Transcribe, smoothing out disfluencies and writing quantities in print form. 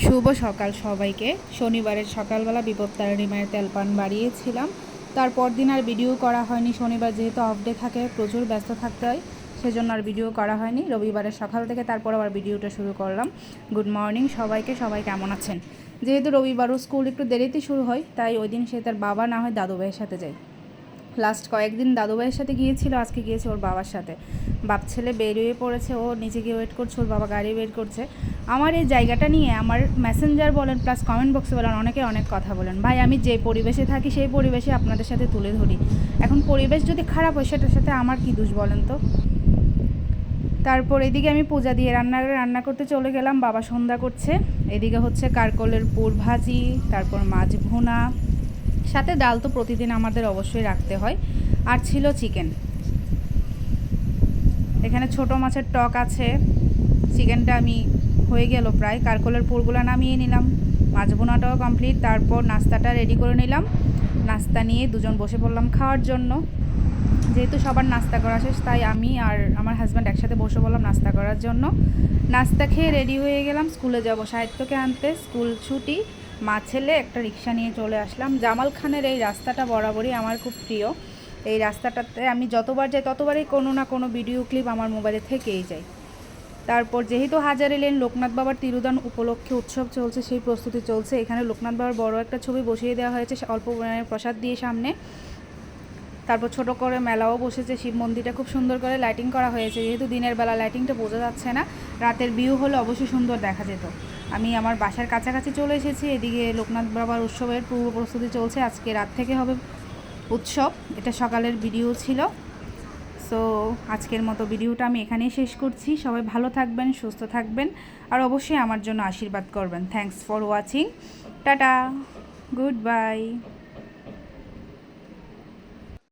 শুভ সকাল সবাইকে। শনিবারের সকালবেলা বিপত্তারিণী মায়ের তেলপান বাড়িয়েছিলাম। তারপর দিন আর ভিডিও করা হয়নি। শনিবার যেহেতু অফ ডে থাকে, প্রচুর ব্যস্ত থাকতে হয়, সেজন্য আর ভিডিও করা হয়নি। রবিবারের সকাল থেকে তারপর আবার ভিডিওটা শুরু করলাম। গুড মর্নিং সবাইকে, সবাই কেমন আছেন? যেহেতু রবিবারও স্কুল একটু দেরিতে শুরু হয়, তাই ওই দিন সে তার বাবা না হয় দাদু ভাইয়ের সাথে যায়। লাস্ট কয়েকদিন দাদু ভাইয়ের সাথে গিয়েছিল, আজকে গিয়েছে ওর বাবার সাথে। বাপ ছেলে বেরিয়ে পড়েছে, ও নিচে গিয়ে ওয়েট করছে, ওর বাবা গাড়ি ওয়েট করছে। আমার এই জায়গাটা নিয়ে আমার মেসেঞ্জার বলেন প্লাস কমেন্ট বক্সে বলেন অনেকে অনেক কথা বলেন। ভাই, আমি যে পরিবেশে থাকি সেই পরিবেশে আপনাদের সাথে তুলে ধরি। এখন পরিবেশ যদি খারাপ হয় সেটার সাথে আমার কি দোষ বলেন তো? তারপর এদিকে আমি পূজা দিয়ে রান্না করতে চলে গেলাম। বাবা সন্ধ্যা করছে। এদিকে হচ্ছে কারকলের পুর ভাজি, তারপর মাছ ভুনা, সাথে ডাল তো প্রতিদিন আমাদের অবশ্যই রাখতে হয়। আর ছিল চিকেন। এখানে ছোট মাছের টক আছে। চিকেনটা আমি হয়ে গেল প্রায়। কারকলের পুরগুলো নামিয়ে নিলাম, মাছ ভুনাটাও কমপ্লিট। তারপর নাস্তাটা রেডি করে নিলাম। নাস্তা নিয়ে দুজন বসে পড়লাম খাওয়ার জন্য। যেহেতু সবার নাস্তা করা শেষ, তাই আমি আর আমার হাজব্যান্ড একসাথে বসে পড়লাম নাস্তা করার জন্য। নাস্তা খেয়ে রেডি হয়ে গেলাম, স্কুলে যাব সাহিত্যকে আনতে। স্কুল ছুটি, মা ছেলে একটা রিক্সা নিয়ে চলে আসলাম। জামাল খানের এই রাস্তাটা বরাবরই আমার খুব প্রিয়। এই রাস্তাটাতে আমি যতবার যাই ততবারই কোনো না কোনো ভিডিও ক্লিপ আমার মোবাইলে থেকেই যায়। তারপর যেহেতু হাজারে লেন লোকনাথ বাবার তিরোধান উপলক্ষে উৎসব চলছে, সেই প্রস্তুতি চলছে। এখানে লোকনাথ বাবার বড় একটা ছবি বসিয়ে দেওয়া হয়েছে অল্প পরিমাণে প্রসাদ দিয়ে সামনে। তারপর ছোট করে মেলাও বসেছে। শিব মন্দিরটা খুব সুন্দর করে লাইটিং করা হয়েছে। যেহেতু দিনের বেলা লাইটিংটা বোঝা যাচ্ছে না, রাতের ভিউ হলে অবশ্যই সুন্দর দেখা যেত। আমি আমার বাসার কাছাকাছি চলে এসেছি। এদিকে লোকনাথ বাবার উৎসবের পূর্ব প্রস্তুতি চলছে। আজকে রাত থেকে হবে উৎসব। এটা সকালের ভিডিও ছিল। সো আজকের মতো ভিডিওটা আমি এখানেই শেষ করছি। সবাই ভালো থাকবেন, সুস্থ থাকবেন, আর অবশ্যই আমার জন্য আশীর্বাদ করবেন। Thanks for watching. Tata, good bye.